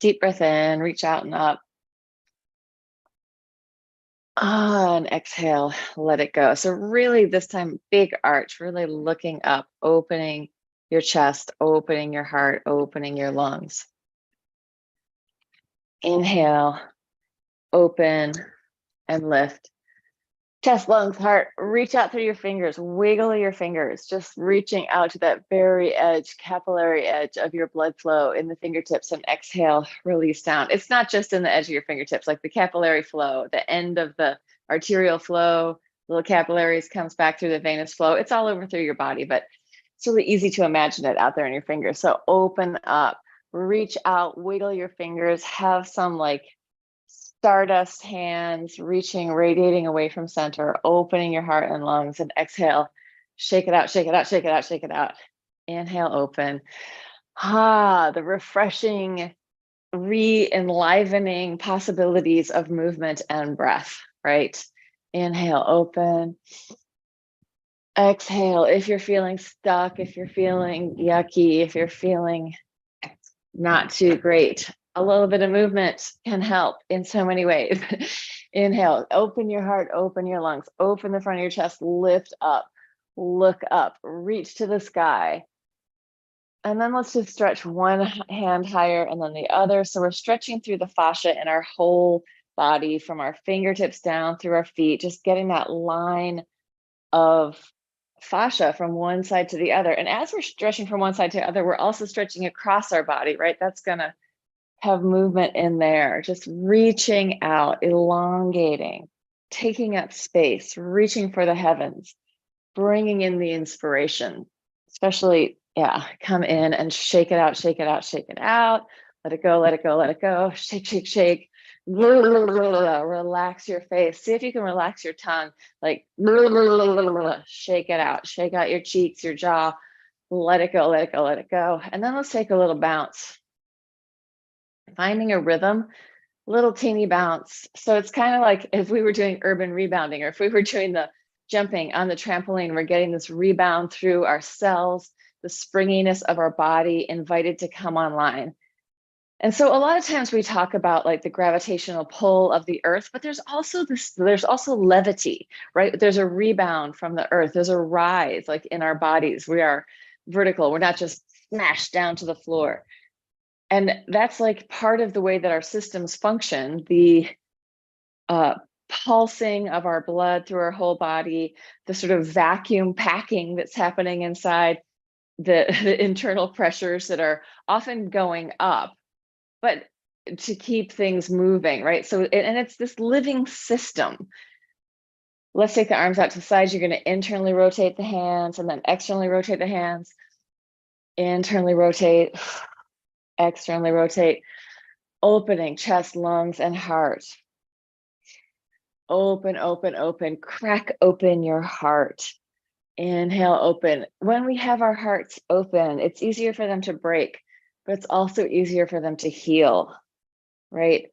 Deep breath in, reach out and up. And exhale, let it go. So really this time, big arch, really looking up, opening your chest, opening your heart, opening your lungs. Inhale, open and lift. Chest, lungs, heart, reach out through your fingers, wiggle your fingers, just reaching out to that very edge, capillary edge of your blood flow in the fingertips, and exhale, release down. It's not just in the edge of your fingertips, like the capillary flow, the end of the arterial flow, little capillaries comes back through the venous flow. It's all over through your body, but it's really easy to imagine it out there in your fingers. So open up, reach out, wiggle your fingers, have some like stardust hands, reaching, radiating away from center, opening your heart and lungs, and exhale, shake it out, shake it out, shake it out, shake it out. Inhale, open. The refreshing, re-enlivening possibilities of movement and breath, right? Inhale, open. Exhale, if you're feeling stuck, if you're feeling yucky, if you're feeling not too great, a little bit of movement can help in so many ways. Inhale, open your heart, open your lungs, open the front of your chest, lift up, look up, reach to the sky. And then let's just stretch one hand higher and then the other. So we're stretching through the fascia in our whole body from our fingertips down through our feet, just getting that line of fascia from one side to the other. And as we're stretching from one side to the other, we're also stretching across our body, right? That's gonna have movement in there, just reaching out, elongating, taking up space, reaching for the heavens, bringing in the inspiration, especially, come in and shake it out, shake it out, shake it out, let it go, let it go, let it go, shake, shake, shake, relax your face. See if you can relax your tongue, like shake it out, shake out your cheeks, your jaw, let it go, let it go, let it go. And then let's take a little bounce. Finding a rhythm, little teeny bounce. So it's kind of like if we were doing urban rebounding, or if we were doing the jumping on the trampoline, we're getting this rebound through our cells, the springiness of our body invited to come online. And so a lot of times we talk about like the gravitational pull of the earth, but there's also levity, right? There's a rebound from the earth. There's a rise, like in our bodies. We are vertical. We're not just smashed down to the floor. And that's like part of the way that our systems function, the pulsing of our blood through our whole body, the sort of vacuum packing that's happening inside, the internal pressures that are often going up, but to keep things moving, right? So, and it's this living system. Let's take the arms out to the sides. You're going to internally rotate the hands and then externally rotate the hands. Internally rotate. Externally rotate, opening chest, lungs, and heart. Open, open, open, crack open your heart. Inhale, open. When we have our hearts open, it's easier for them to break, but it's also easier for them to heal, right?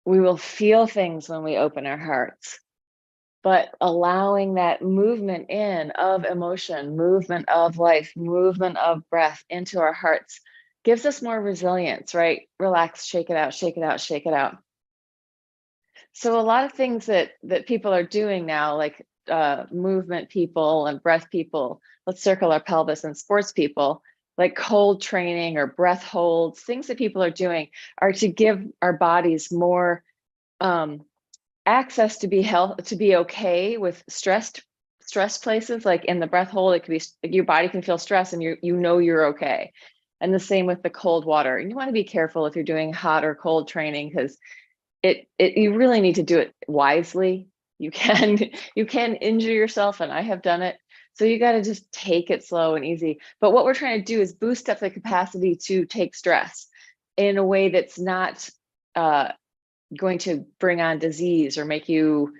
We will feel things when we open our hearts, but allowing that movement in of emotion, movement of life, movement of breath into our hearts gives us more resilience, right? Relax, shake it out, shake it out, shake it out. So a lot of things that people are doing now, like movement people and breath people, let's circle our pelvis, and sports people, like cold training or breath holds, things that people are doing are to give our bodies more access to be okay with stress places. Like in the breath hold, it could be like your body can feel stress and you know you're okay. And the same with the cold water. And you want to be careful if you're doing hot or cold training, because you really need to do it wisely. You can injure yourself, and I have done it. So you got to just take it slow and easy. But what we're trying to do is boost up the capacity to take stress in a way that's not going to bring on disease or make you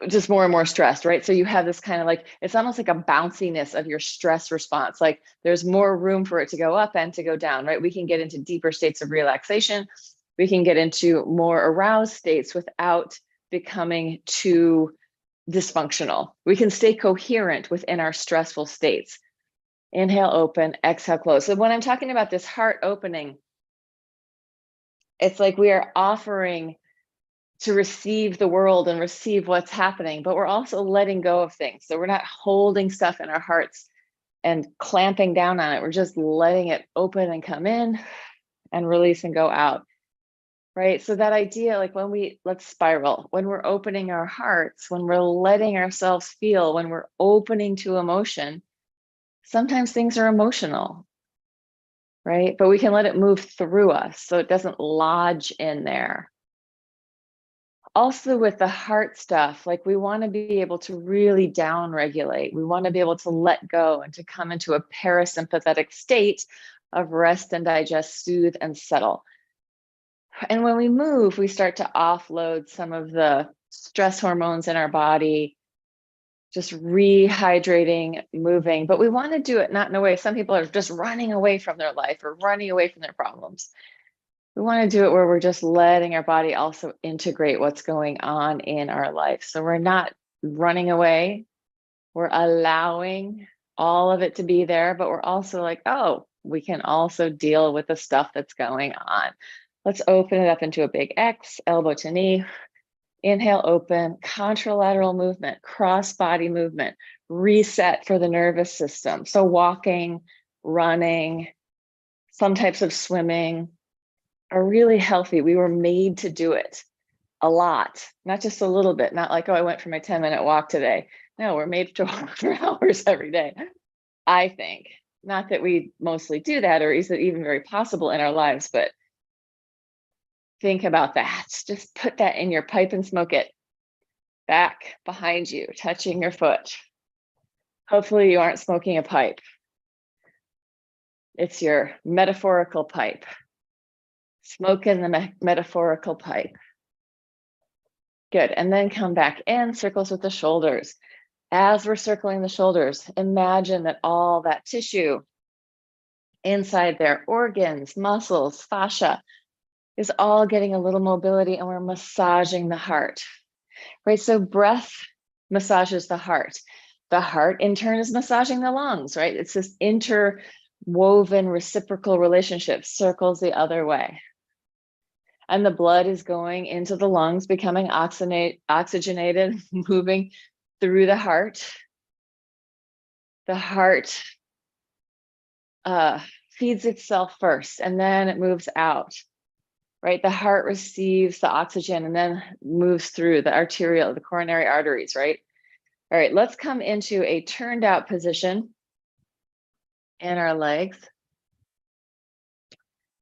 just more and more stressed, right? So you have this kind of like, it's almost like a bounciness of your stress response. Like there's more room for it to go up and to go down, right? We can get into deeper states of relaxation. We can get into more aroused states without becoming too dysfunctional. We can stay coherent within our stressful states. Inhale, open, exhale, close. So when I'm talking about this heart opening, It's like we are offering to receive the world and receive what's happening, but we're also letting go of things. So we're not holding stuff in our hearts and clamping down on it. We're just letting it open and come in and release and go out. Right. So that idea, like let's spiral, when we're opening our hearts, when we're letting ourselves feel, when we're opening to emotion, sometimes things are emotional, right? But we can let it move through us so it doesn't lodge in there. Also with the heart stuff, like we want to be able to really down regulate. We want to be able to let go and to come into a parasympathetic state of rest and digest, soothe and settle. And when we move, we start to offload some of the stress hormones in our body, just rehydrating, moving. But we want to do it not in a way, some people are just running away from their life or running away from their problems. We want to do it where we're just letting our body also integrate what's going on in our life. So we're not running away, we're allowing all of it to be there, but we're also like, oh, we can also deal with the stuff that's going on. Let's open it up into a big X, elbow to knee. Inhale, open, contralateral movement, cross body movement, reset for the nervous system. So walking, running, some types of swimming are really healthy. We were made to do it a lot, not just a little bit, not like, oh, I went for my 10-minute walk today. No, we're made to walk for hours every day, I think. Not that we mostly do that, or is it even very possible in our lives, but think about that. Just put that in your pipe and smoke it. Back behind you, touching your foot. Hopefully you aren't smoking a pipe. It's your metaphorical pipe. Smoke in the metaphorical pipe. Good, and then come back in, circles with the shoulders. As we're circling the shoulders, imagine that all that tissue inside there, organs, muscles, fascia, is all getting a little mobility, and we're massaging the heart. Right, so breath massages the heart. The heart in turn is massaging the lungs, right? It's this interwoven reciprocal relationship, circles the other way. And the blood is going into the lungs, becoming oxygenated, moving through the heart. The heart feeds itself first, and then it moves out. Right, the heart receives the oxygen and then moves through the coronary arteries, right? All right, let's come into a turned out position in our legs.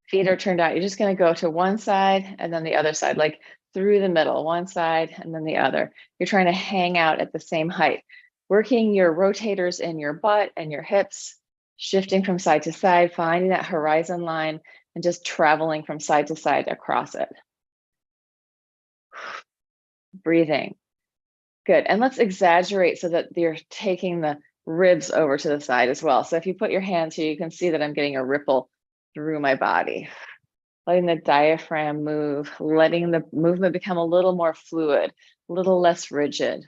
Feet are turned out. You're just going to go to one side and then the other side, like through the middle, one side and then the other. You're trying to hang out at the same height, working your rotators in your butt and your hips, shifting from side to side, finding that horizon line and just traveling from side to side across it. Breathing. Good. And let's exaggerate so that you're taking the ribs over to the side as well. So if you put your hands here, you can see that I'm getting a ripple through my body, letting the diaphragm move, letting the movement become a little more fluid, a little less rigid.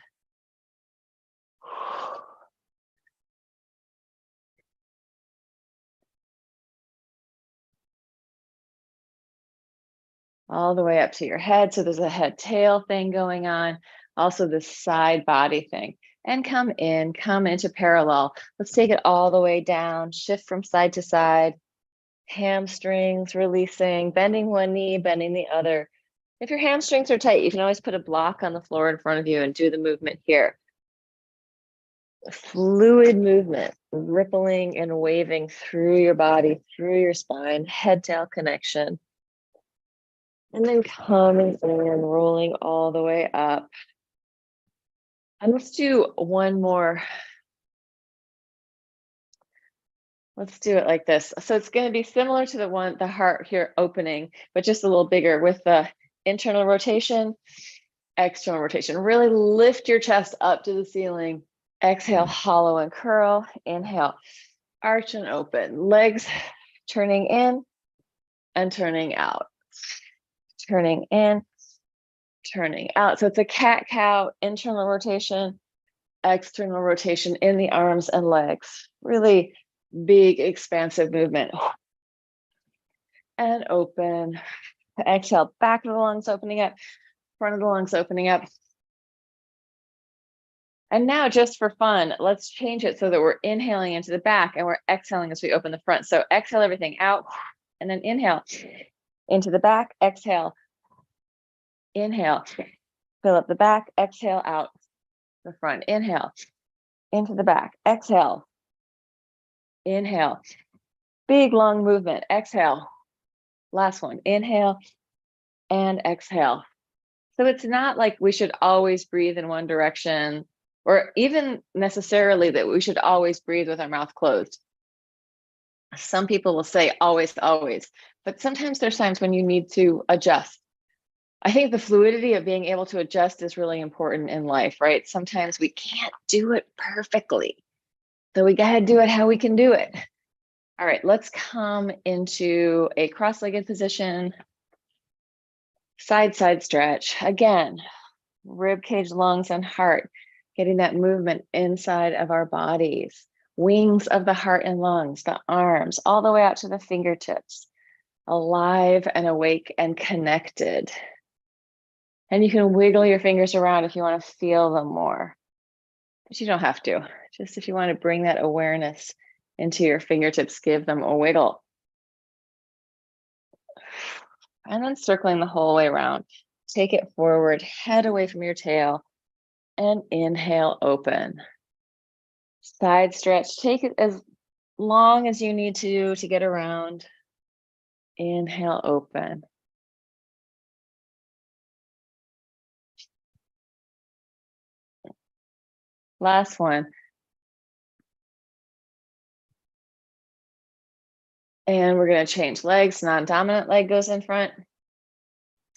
All the way up to your head. So there's a head tail thing going on. Also this side body thing. And come into parallel. Let's take it all the way down, shift from side to side, hamstrings releasing, bending one knee, bending the other. If your hamstrings are tight, you can always put a block on the floor in front of you and do the movement here. Fluid movement, rippling and waving through your body, through your spine, head-tail connection. And then coming in, rolling all the way up. And let's do one more. Let's do it like this. So it's going to be similar to the heart here opening, but just a little bigger with the internal rotation, external rotation. Really lift your chest up to the ceiling. Exhale, hollow and curl. Inhale, arch and open. Legs turning in and turning out. Turning in, turning out. So it's a cat-cow, internal rotation, external rotation in the arms and legs. Really big, expansive movement. And open. Exhale, back of the lungs opening up, front of the lungs opening up. And now just for fun, let's change it so that we're inhaling into the back and we're exhaling as we open the front. So exhale everything out and then inhale into the back, exhale, inhale, fill up the back, exhale out the front, inhale into the back, exhale, inhale, big long movement, exhale, last one, inhale and exhale. So it's not like we should always breathe in one direction, or even necessarily that we should always breathe with our mouth closed. Some people will say always, always, but sometimes there's times when you need to adjust. I think the fluidity of being able to adjust is really important in life, right? Sometimes we can't do it perfectly, so we gotta do it how we can do it. All right, let's come into a cross-legged position, side stretch. Again, rib cage, lungs, and heart, getting that movement inside of our bodies, wings of the heart and lungs, the arms, all the way out to the fingertips, alive and awake and connected. And you can wiggle your fingers around if you want to feel them more, but you don't have to. Just if you want to bring that awareness into your fingertips, give them a wiggle. And then circling the whole way around. Take it forward, head away from your tail, and inhale, open. Side stretch, take it as long as you need to get around. Inhale, open. Last one. And we're going to change legs. Non-dominant leg goes in front.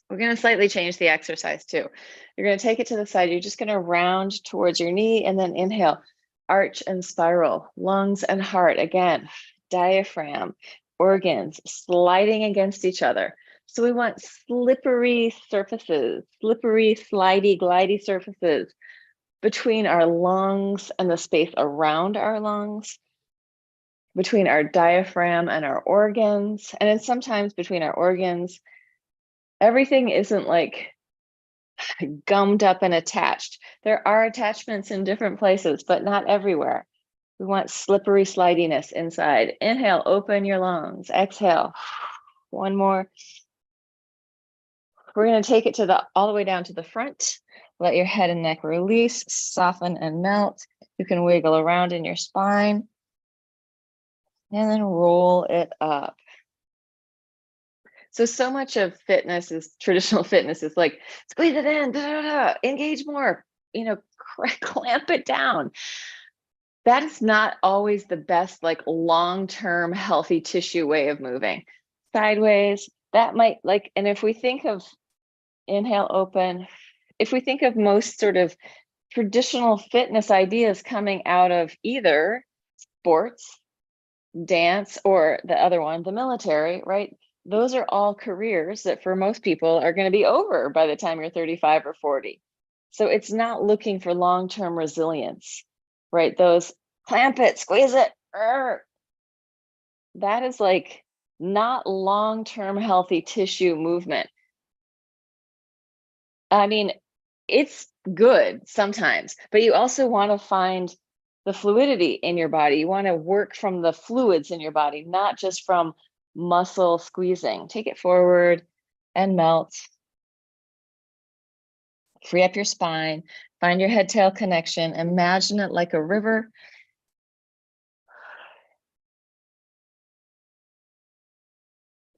We're going to slightly change the exercise too. You're going to take it to the side. You're just going to round towards your knee and then inhale, arch and spiral, lungs and heart. Again, diaphragm, organs sliding against each other. So we want slippery surfaces, slippery, slidey, glidey surfaces between our lungs and the space around our lungs, between our diaphragm and our organs, and then sometimes between our organs. Everything isn't like gummed up and attached. There are attachments in different places, but not everywhere. We want slippery slidiness inside. Inhale, open your lungs. Exhale, one more. We're going to take it to all the way down to the front. Let your head and neck release, soften and melt. You can wiggle around in your spine and then roll it up. So much of fitness is traditional fitness is like, squeeze it in, engage more, clamp it down. That is not always the best, like long-term healthy tissue way of moving. Sideways, that might and if we think of inhale, open, if we think of most sort of traditional fitness ideas coming out of either sports, dance, or the other one, the military, right? Those are all careers that for most people are going to be over by the time you're 35 or 40. So it's not looking for long-term resilience, right? Those clamp it, squeeze it, that is like not long-term healthy tissue movement. I mean, it's good sometimes, but you also want to find the fluidity in your body. You want to work from the fluids in your body, not just from muscle squeezing. Take it forward and melt. Free up your spine. Find your head-tail connection. Imagine it like a river.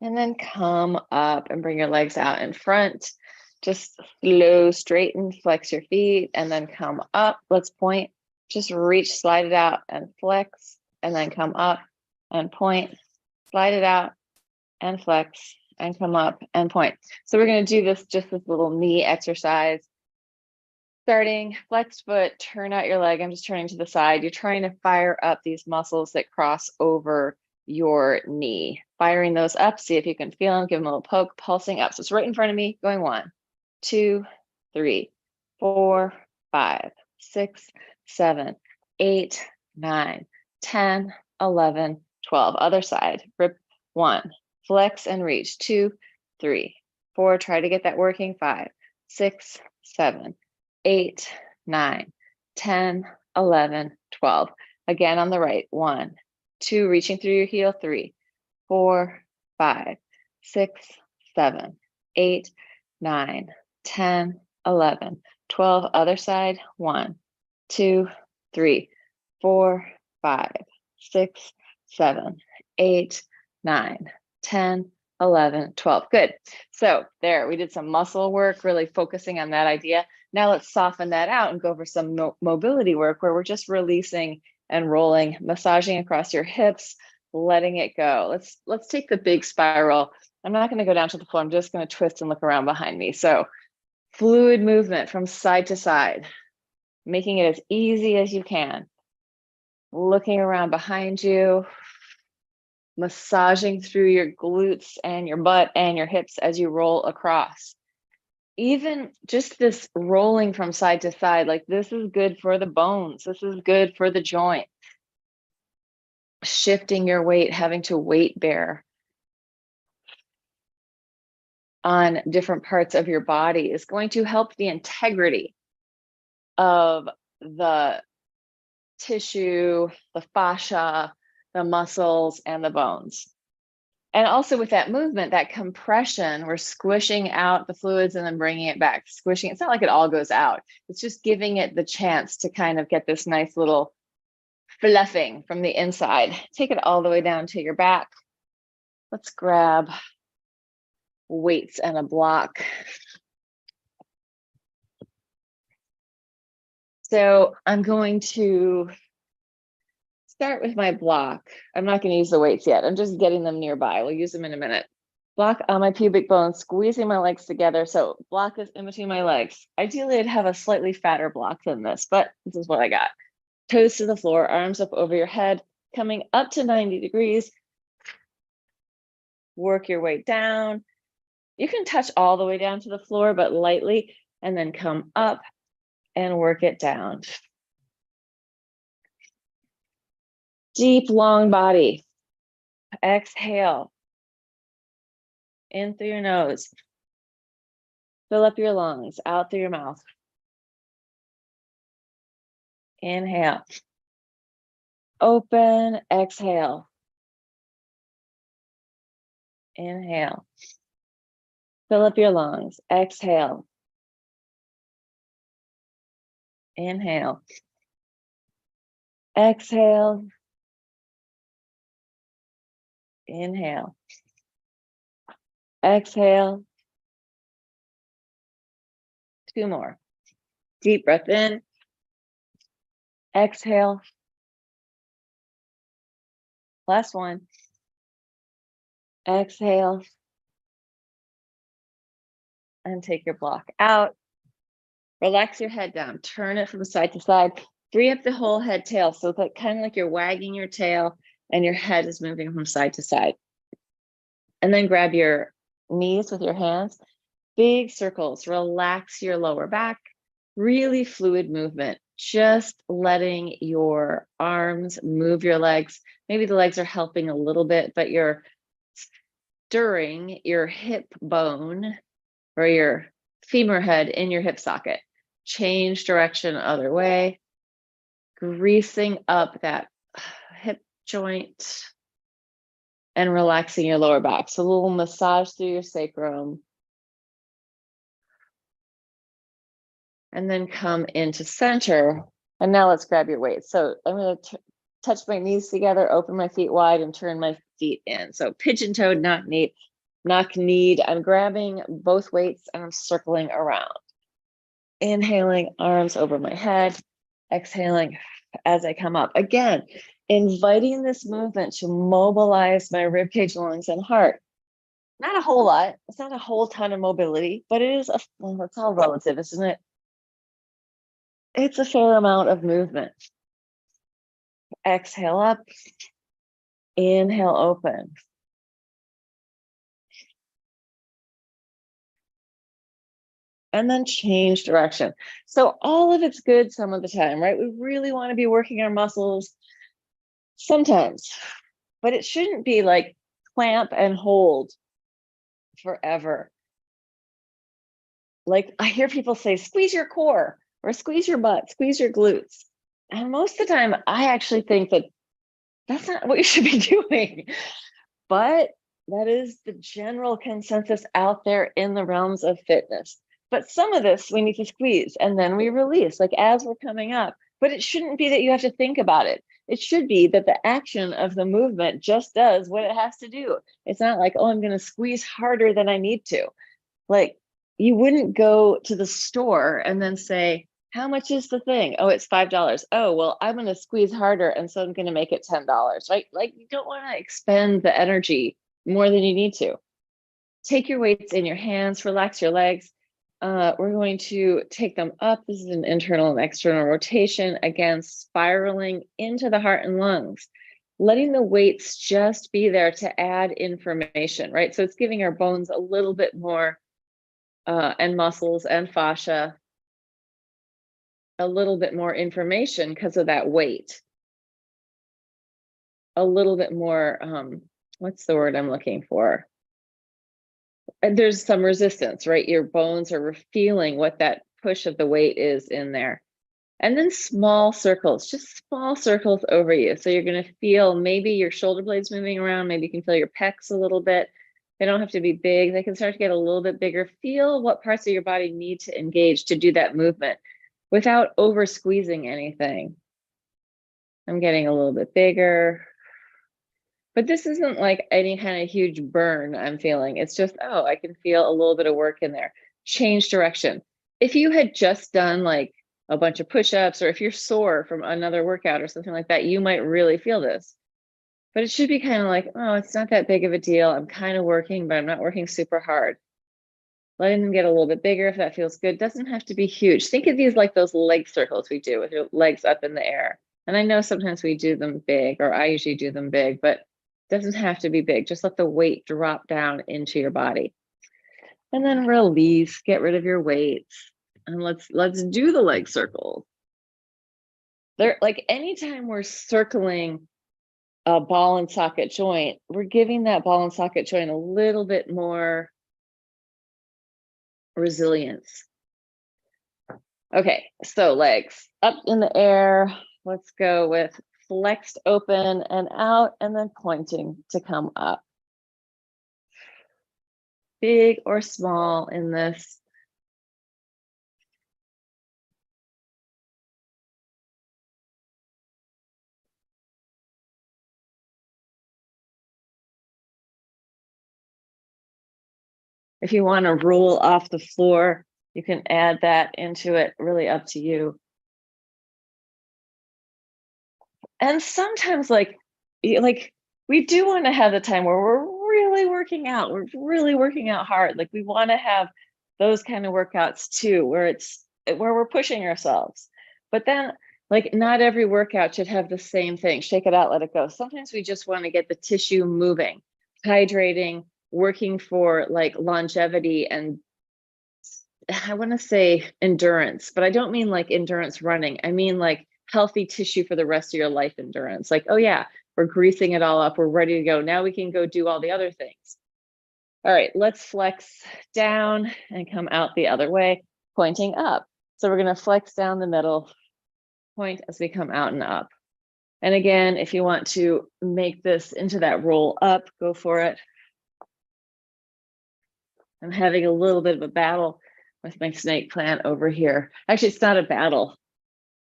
And then come up and bring your legs out in front. Just slow, straighten, flex your feet, and then come up. Let's point. Just reach, slide it out and flex, and then come up and point. Slide it out and flex and come up and point. So we're going to do this little knee exercise. Starting flexed foot, turn out your leg. I'm just turning to the side. You're trying to fire up these muscles that cross over your knee. Firing those up, see if you can feel them, give them a little poke, pulsing up. So it's right in front of me, going 1, 2, 3, 4, 5, 6, 7, 8, 9, 10, 11, 12. Other side, rip 1, flex and reach, 2, 3, 4, try to get that working. 5, 6, 7, 8, 9, 10, 11, 12. Again on the right. 1, 2, reaching through your heel. 3, 4, 5, 6, 7, 8, 9, 10, 11, 12. Other side. 1, 2, 3, 4, 5, 6, 7, 8, 9, 10, 11, 12. Good. So there, we did some muscle work, really focusing on that idea. Now let's soften that out and go over some mobility work where we're just releasing and rolling, massaging across your hips, letting it go. Let's take the big spiral. I'm not going to go down to the floor. I'm just going to twist and look around behind me. So fluid movement from side to side, making it as easy as you can. Looking around behind you, massaging through your glutes and your butt and your hips as you roll across. Even just this rolling from side to side, like this is good for the bones. This is good for the joint. Shifting your weight, having to weight bear on different parts of your body is going to help the integrity of the tissue, the fascia, the muscles, and the bones. And also with that movement, that compression, we're squishing out the fluids and then bringing it back, squishing. It's not like it all goes out. It's just giving it the chance to kind of get this nice little fluffing from the inside. Take it all the way down to your back. Let's grab weights and a block. So I'm going to start with my block. I'm not going to use the weights yet. I'm just getting them nearby. We'll use them in a minute. Block on my pubic bone, squeezing my legs together. So block is in between my legs. Ideally, I'd have a slightly fatter block than this, but this is what I got. Toes to the floor, arms up over your head, coming up to 90 degrees. Work your way down. You can touch all the way down to the floor, but lightly, and then come up and work it down. Deep, long body. Exhale. In through your nose. Fill up your lungs, out through your mouth. Inhale. Open, exhale. Inhale. Fill up your lungs, exhale. Inhale. Exhale. Inhale. Exhale. 2 more. Deep breath in. Exhale. Last one. Exhale. And take your block out. Relax your head down. Turn it from side to side. Free up the whole head tail. So that kind of like you're wagging your tail and your head is moving from side to side. And then grab your knees with your hands. Big circles. Relax your lower back. Really fluid movement. Just letting your arms move your legs. Maybe the legs are helping a little bit, but you're stirring your hip bone or your femur head in your hip socket. Change direction other way. Greasing up that hip joint and relaxing your lower back. So a little massage through your sacrum. And then come into center. And now let's grab your weights. So I'm going to touch my knees together, open my feet wide, and turn my feet in. So pigeon-toed, knock-kneed. I'm grabbing both weights and I'm circling around. Inhaling, arms over my head. Exhaling as I come up. Again, inviting this movement to mobilize my ribcage, lungs, and heart. Not a whole lot. It's not a whole ton of mobility, but it is well, it's all relative, isn't it? It's a fair amount of movement. Exhale up. Inhale, open. And then change direction. So all of it's good some of the time, right? We really want to be working our muscles sometimes, but it shouldn't be like clamp and hold forever. like I hear people say, squeeze your core or squeeze your butt, squeeze your glutes. And most of the time, I actually think that that's not what you should be doing. But that is the general consensus out there in the realms of fitness. But some of this we need to squeeze and then we release, like as we're coming up. But it shouldn't be that you have to think about it. It should be that the action of the movement just does what it has to do. It's not like, oh, I'm going to squeeze harder than I need to. Like, you wouldn't go to the store and then say, how much is the thing? Oh, it's $5. Oh, well, I'm going to squeeze harder. And so I'm going to make it $10, right? Like, you don't want to expend the energy more than you need to. Take your weights in your hands, relax your legs. We're going to take them up. This is an internal and external rotation, again, spiraling into the heart and lungs, letting the weights just be there to add information, right? So it's giving our bones a little bit more and muscles and fascia a little bit more information because of that weight. A little bit more, what's the word I'm looking for? And there's some resistance, right? Your bones are feeling what that push of the weight is in there. And then small circles, just small circles over you. So you're going to feel maybe your shoulder blades moving around. Maybe you can feel your pecs a little bit. They don't have to be big. They can start to get a little bit bigger. Feel what parts of your body need to engage to do that movement without over squeezing anything. I'm getting a little bit bigger. But this isn't like any kind of huge burn I'm feeling. It's just, oh, I can feel a little bit of work in there. Change direction. If you had just done like a bunch of push-ups, or if you're sore from another workout or something like that, you might really feel this. But it should be kind of like, oh, it's not that big of a deal. I'm kind of working, but I'm not working super hard. Letting them get a little bit bigger if that feels good. Doesn't have to be huge. Think of these like those leg circles we do with your legs up in the air. And I know sometimes we do them big, or I usually do them big, but it doesn't have to be big. Just let the weight drop down into your body. And then release, get rid of your weights. And let's do the leg circles. They're like, anytime we're circling a ball and socket joint, we're giving that ball and socket joint a little bit more resilience. Okay, so legs up in the air. Let's go with flexed open and out, and then pointing to come up. Big or small in this. If you want to roll off the floor, you can add that into it, really up to you. And sometimes like we do want to have the time where we're really working out. We're really working out hard. Like we want to have those kind of workouts too, where we're pushing ourselves. But then like not every workout should have the same thing. Shake it out, let it go. Sometimes we just want to get the tissue moving, hydrating, working for like longevity and I want to say endurance, but I don't mean like endurance running. I mean like healthy tissue for the rest of your life endurance. Like, oh yeah, we're greasing it all up. We're ready to go. Now we can go do all the other things. All right, let's flex down and come out the other way, pointing up. So we're going to flex down the middle, point as we come out and up. And again, if you want to make this into that roll up, go for it. I'm having a little bit of a battle with my snake plant over here. Actually, it's not a battle.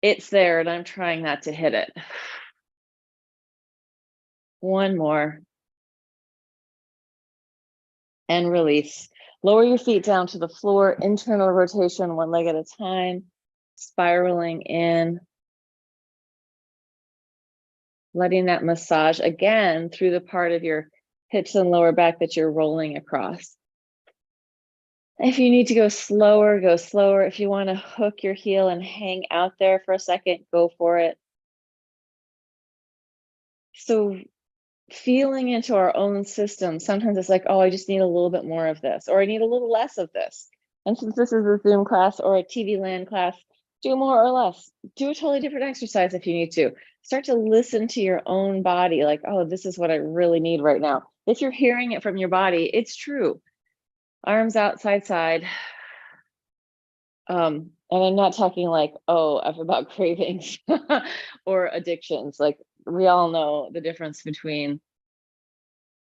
It's there and I'm trying not to hit it. One more. And release. Lower your feet down to the floor, internal rotation, one leg at a time, spiraling in. Letting that massage again through the part of your hips and lower back that you're rolling across. If you need to go slower, go slower. If you want to hook your heel and hang out there for a second, go for it. So feeling into our own system, sometimes it's like, oh, I just need a little bit more of this, or I need a little less of this. And since this is a Zoom class or a TV land class, do more or less. Do a totally different exercise if you need to. Start to listen to your own body, like, oh, this is what I really need right now. If you're hearing it from your body, it's true. Arms out, side, side. And I'm not talking like, oh, F about cravings or addictions. Like we all know the difference between,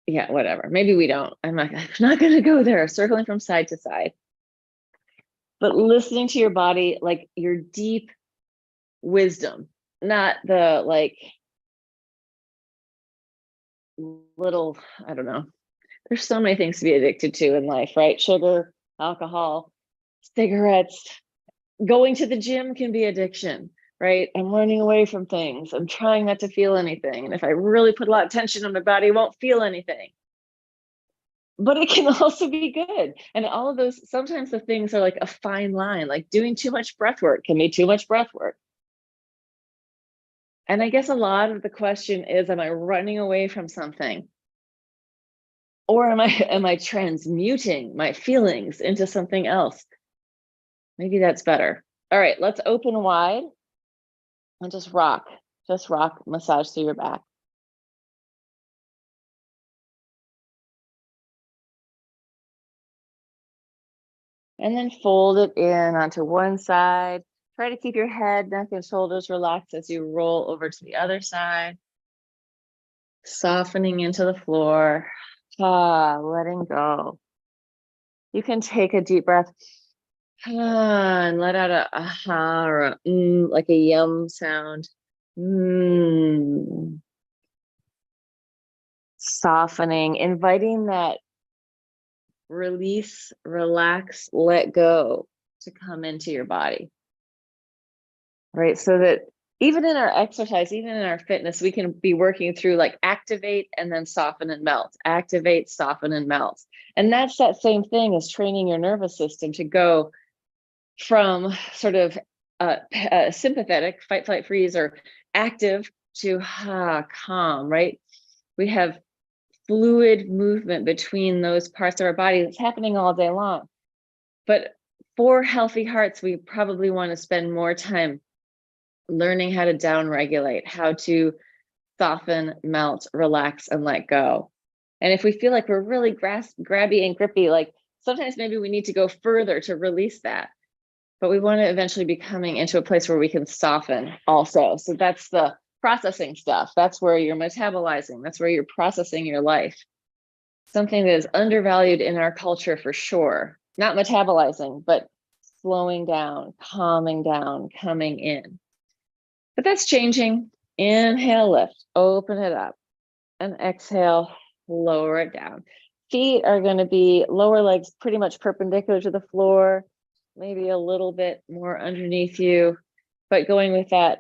yeah, whatever. Maybe we don't. I'm not going to go there, circling from side to side. But listening to your body, like your deep wisdom, not the like little, I don't know. There's so many things to be addicted to in life, right? Sugar, alcohol, cigarettes, going to the gym can be addiction, right? I'm running away from things. I'm trying not to feel anything. And if I really put a lot of tension on my body, I won't feel anything. But it can also be good. And all of those, sometimes the things are like a fine line, like doing too much breath work can be too much breath work. And I guess a lot of the question is, am I running away from something? Or am I transmuting my feelings into something else? Maybe that's better. All right, let's open wide and just rock, massage through your back. And then fold it in onto one side. Try to keep your head, neck, and shoulders relaxed as you roll over to the other side. Softening into the floor, letting go. You can take a deep breath and let out a aha or a like a yum sound. Softening, inviting that release, relax, let go to come into your body. Right? So that even in our exercise, even in our fitness, we can be working through like activate and then soften and melt, activate, soften and melt. And that's that same thing as training your nervous system to go from sort of sympathetic, fight, flight, freeze, or active to calm, right? We have fluid movement between those parts of our body that's happening all day long. But for healthy hearts, we probably want to spend more time learning how to down regulate, how to soften, melt, relax, and let go. And if we feel like we're really grabby and grippy, like sometimes maybe we need to go further to release that. But we want to eventually be coming into a place where we can soften also. So that's the processing stuff. That's where you're metabolizing. That's where you're processing your life. Something that is undervalued in our culture for sure. Not metabolizing, but slowing down, calming down, coming in. But that's changing. Inhale, lift, open it up. And exhale, lower it down. Feet are going to be lower legs pretty much perpendicular to the floor, maybe a little bit more underneath you, but going with that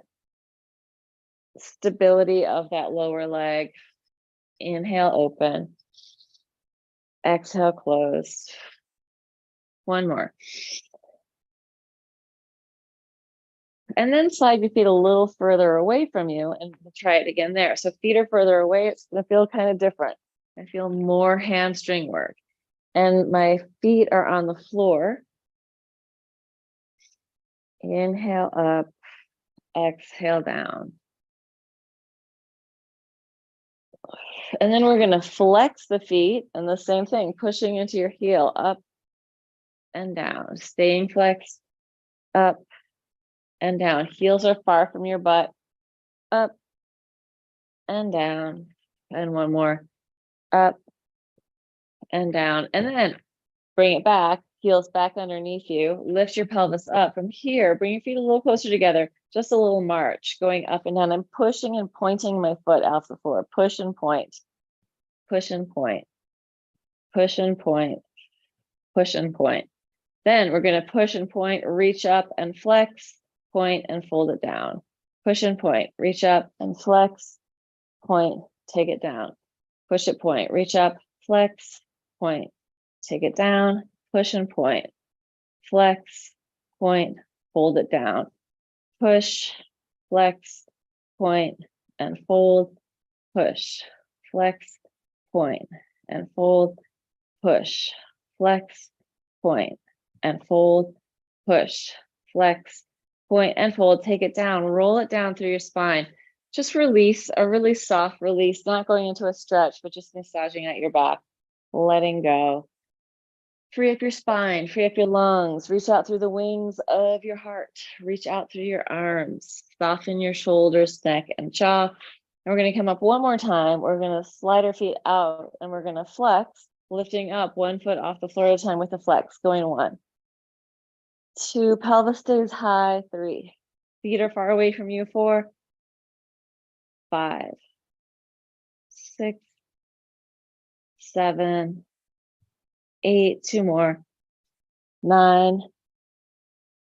stability of that lower leg. Inhale, open. Exhale, close. One more. And then slide your feet a little further away from you and we'll try it again there. So feet are further away, it's going to feel kind of different. I feel more hamstring work. And my feet are on the floor. Inhale up, exhale down. And then we're going to flex the feet and the same thing, pushing into your heel, up and down, staying flexed, up and down. Heels are far from your butt, up and down. And one more, up and down. And then bring it back, heels back underneath you, lift your pelvis up. From here, bring your feet a little closer together, just a little march, going up and down. I'm pushing and pointing my foot off the floor, push and point, push and point, push and point, push and point. Then we're going to push and point, reach up and flex, point and fold it down. Push and point, reach up and flex, point, take it down. Push it, point, reach up, flex, point, take it down, push and point, flex, point, fold it down. Push, flex, point, and fold, push, flex, point, and fold, push, flex, point, and fold, push, flex, point, and fold. Take it down, roll it down through your spine. Just release, a really soft release, not going into a stretch, but just massaging at your back, letting go. Free up your spine, free up your lungs, reach out through the wings of your heart, reach out through your arms, soften your shoulders, neck, and jaw. And we're going to come up one more time. We're going to slide our feet out and we're going to flex, lifting up 1 foot off the floor at a time with a flex, going 1, 2, pelvis stays high, 3, feet are far away from you, 4, 5, 6, 7, 8, 2 more, 9,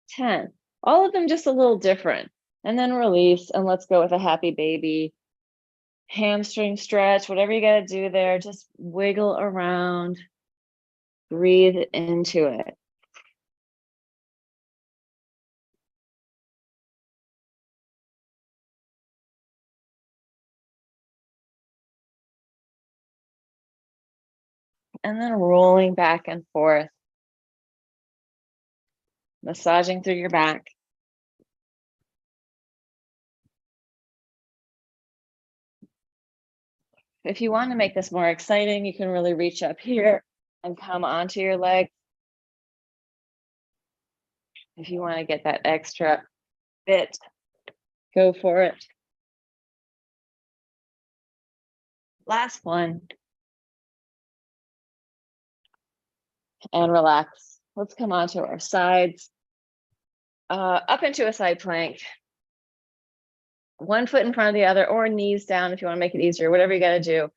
10. All of them just a little different. And then release, and let's go with a happy baby. Hamstring stretch, whatever you got to do there, just wiggle around, breathe into it. And then rolling back and forth, massaging through your back. If you want to make this more exciting, you can really reach up here and come onto your leg. If you want to get that extra bit, go for it. Last one. And relax. Let's come onto our sides. Up into a side plank. 1 foot in front of the other, or knees down if you want to make it easier, whatever you got to do.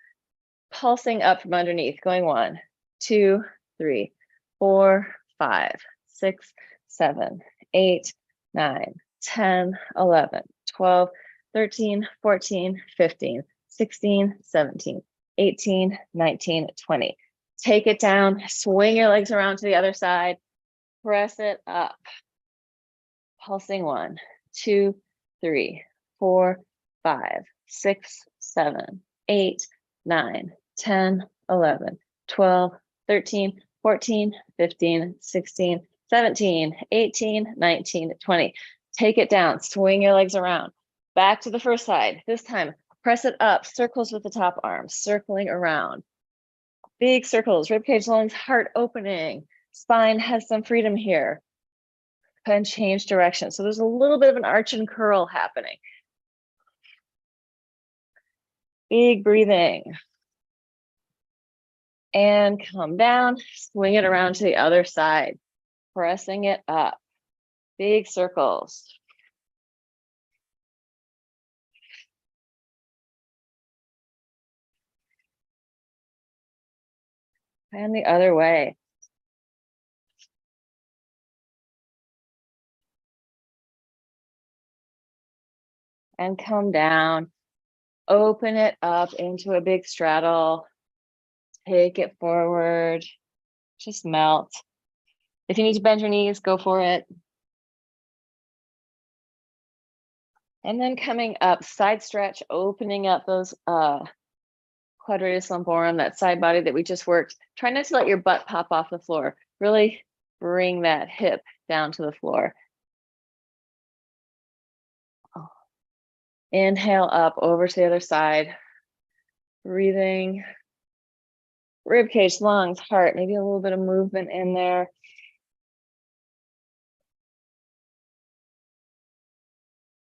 Pulsing up from underneath, going 1, 2, 3, 4, 5, 6, 7, 8, 9, 10, 11, 12, 13, 14, 15, 16, 17, 18, 19, 20. Take it down, swing your legs around to the other side, press it up. Pulsing 1, 2, 3, 4, 5, 6, 7, 8, 9, 10, 11, 12, 13, 14, 15, 16, 17, 18, 19, 20. Take it down, swing your legs around. Back to the first side. This time, press it up, circles with the top arm, circling around. Big circles, ribcage, lungs, heart opening. Spine has some freedom here. And change direction. So there's a little bit of an arch and curl happening. Big breathing. And come down, swing it around to the other side, pressing it up. Big circles. And the other way. And come down, open it up into a big straddle, take it forward, just melt. If you need to bend your knees, go for it. And then coming up, side stretch, opening up those quadratus lumborum, that side body that we just worked. Try not to let your butt pop off the floor. Really bring that hip down to the floor. Inhale up over to the other side. Breathing. Rib cage, lungs, heart, maybe a little bit of movement in there.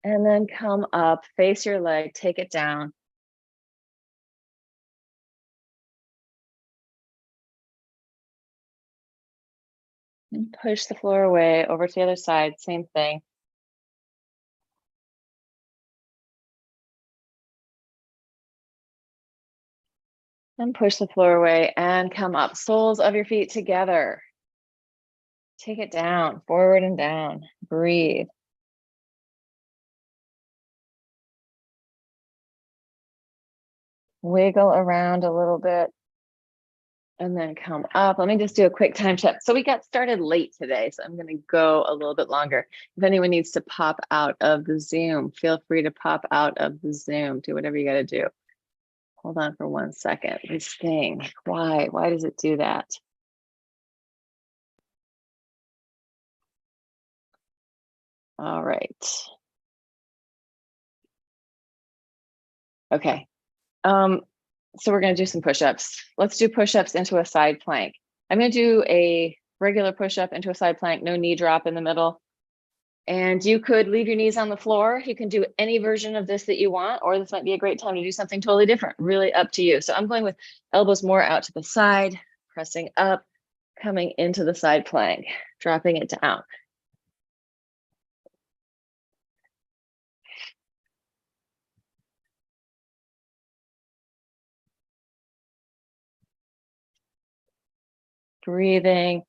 And then come up, face your leg, take it down. And push the floor away over to the other side, same thing. And push the floor away and come up. Soles of your feet together. Take it down, forward and down. Breathe. Wiggle around a little bit. And then come up. Let me just do a quick time check. So we got started late today, so I'm going to go a little bit longer. If anyone needs to pop out of the Zoom, feel free to pop out of the Zoom. Do whatever you got to do. Hold on for 1 second. This thing, why does it do that? All right. Okay. So we're going to do some push-ups. Let's do push-ups into a side plank. I'm going to do a regular push-up into a side plank, no knee drop in the middle. And you could leave your knees on the floor. You can do any version of this that you want, or this might be a great time to do something totally different, really up to you. So I'm going with elbows more out to the side, pressing up, coming into the side plank, dropping it down. Breathing.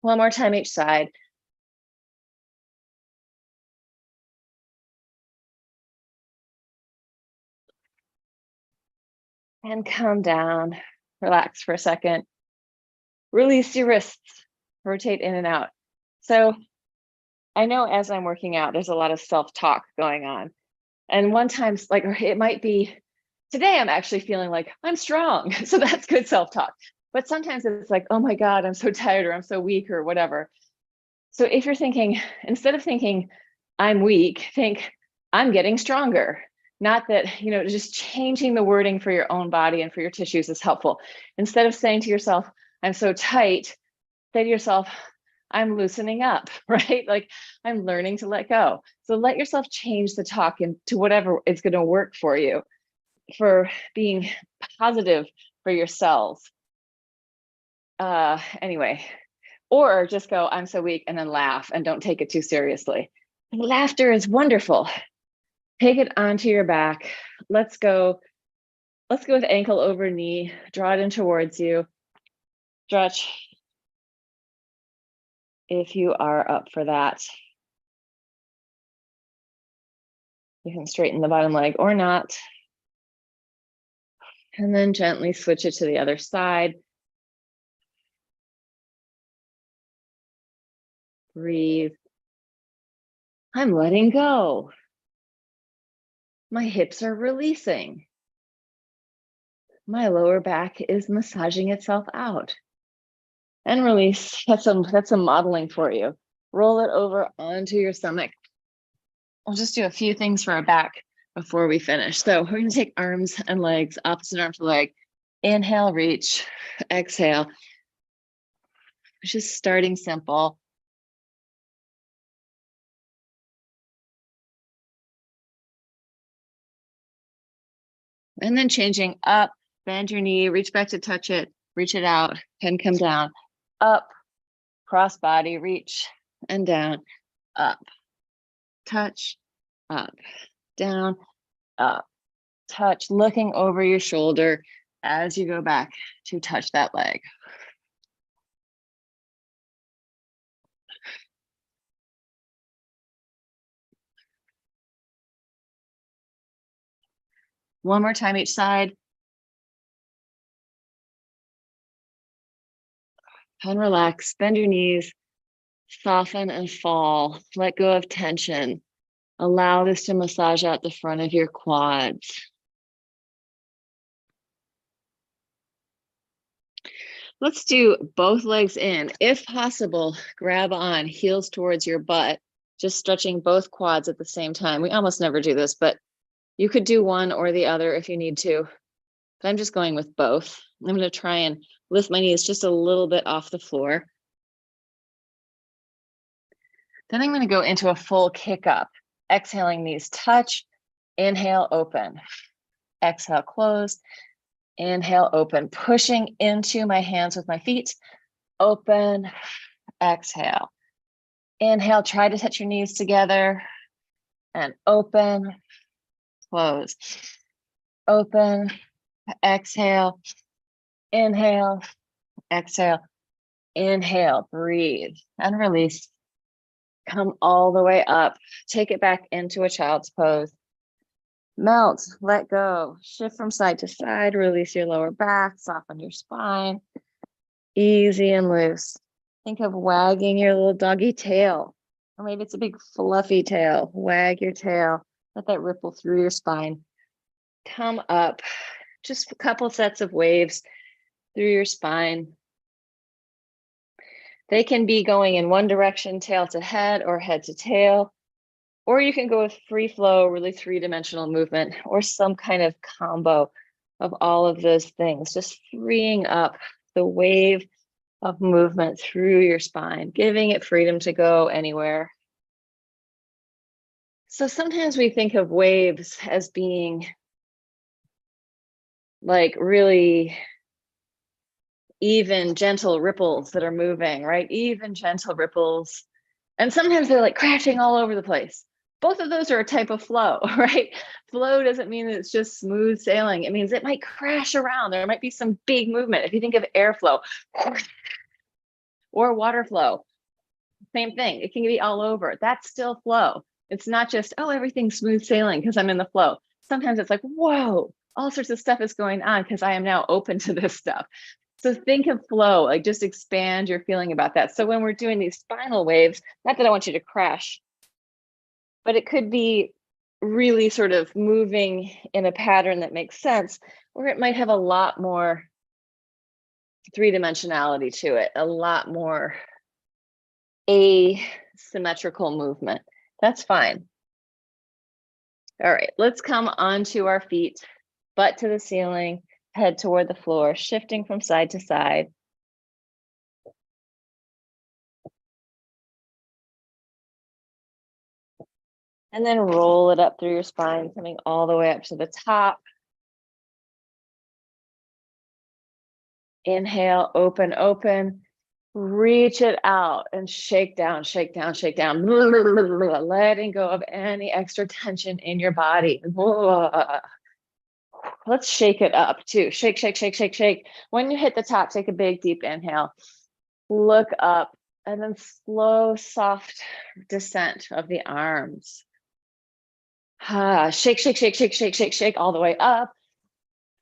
One more time each side. And come down, relax for a second. Release your wrists, rotate in and out. So I know as I'm working out, there's a lot of self-talk going on. And one time, like, it might be, today I'm actually feeling like I'm strong. So that's good self-talk. But sometimes it's like, oh my God, I'm so tired, or I'm so weak, or whatever. So if you're thinking, instead of thinking I'm weak, think I'm getting stronger. Not that, you know, just changing the wording for your own body and for your tissues is helpful. Instead of saying to yourself, I'm so tight, say to yourself, I'm loosening up, right? Like I'm learning to let go. So let yourself change the talk into whatever is going to work for you, for being positive for yourselves. Anyway, or just go, I'm so weak, and then laugh and don't take it too seriously. Laughter is wonderful. Take it onto your back. Let's go with ankle over knee. Draw it in towards you. Stretch if you are up for that. You can straighten the bottom leg or not. And then gently switch it to the other side. Breathe. I'm letting go. My hips are releasing. My lower back is massaging itself out. And release. That's some modeling for you. Roll it over onto your stomach. We'll just do a few things for our back before we finish. So we're going to take arms and legs, opposite arm to leg. Inhale, reach. Exhale. Just starting simple. And then changing up, bend your knee, reach back to touch it, reach it out, and come down. Up, cross body, reach, and down. Up, touch, up, down, up, touch, looking over your shoulder as you go back to touch that leg. One more time each side. And relax, bend your knees, soften and fall, let go of tension. Allow this to massage out the front of your quads. Let's do both legs in. If possible, grab on, heels towards your butt, just stretching both quads at the same time. We almost never do this, but you could do one or the other if you need to. But I'm just going with both. I'm going to try and lift my knees just a little bit off the floor. Then I'm going to go into a full kick up. Exhaling, knees touch. Inhale, open. Exhale, close. Inhale, open. Pushing into my hands with my feet. Open. Exhale. Inhale, try to touch your knees together. And open. Close. Open. Exhale. Inhale. Exhale. Inhale. Breathe. And release. Come all the way up. Take it back into a child's pose. Melt, let go, shift from side to side, release your lower back, soften your spine, easy and loose. Think of wagging your little doggy tail, or maybe it's a big fluffy tail. Wag your tail, Let that ripple through your spine. Come up, just a couple sets of waves through your spine. They can be going in one direction, tail to head or head to tail, or you can go with free flow, really three-dimensional movement, or some kind of combo of all of those things, just freeing up the wave of movement through your spine, giving it freedom to go anywhere. So sometimes we think of waves as being like really even gentle ripples that are moving, right? Even gentle ripples. And sometimes they're like crashing all over the place. Both of those are a type of flow, right? Flow doesn't mean that it's just smooth sailing. It means it might crash around. There might be some big movement. If you think of airflow or water flow, same thing. It can be all over. That's still flow. It's not just, oh, everything's smooth sailing because I'm in the flow. Sometimes it's like, whoa, all sorts of stuff is going on because I am now open to this stuff. So think of flow, like just expand your feeling about that. So when we're doing these spinal waves, not that I want you to crash, but it could be really sort of moving in a pattern that makes sense, or it might have a lot more three-dimensionality to it, a lot more asymmetrical movement. That's fine. All right, let's come onto our feet, butt to the ceiling, head toward the floor, shifting from side to side. And then roll it up through your spine, coming all the way up to the top. Inhale, open, open. Reach it out and shake down, shake down, shake down. Letting go of any extra tension in your body. Let's shake it up too. Shake, shake, shake, shake, shake. When you hit the top, take a big, deep inhale. Look up and then slow, soft descent of the arms. Shake, shake, shake, shake, shake, shake, shake all the way up.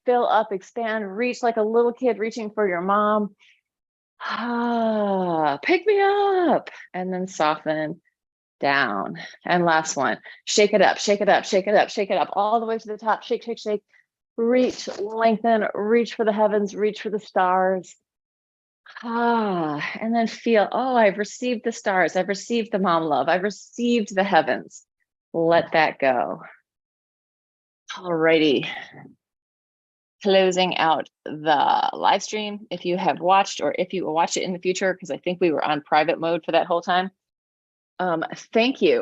Fill up, expand, reach like a little kid reaching for your mom. Pick me up. And then soften down. And last one, shake it up, shake it up, shake it up, shake it up, all the way to the top. Shake, shake, shake. Reach, lengthen, reach for the heavens, reach for the stars. And then feel, oh, I've received the stars. I've received the mom love. I've received the heavens. Let that go. All righty. Closing out the live stream. If you have watched or if you will watch it in the future, because I think we were on private mode for that whole time. Thank you.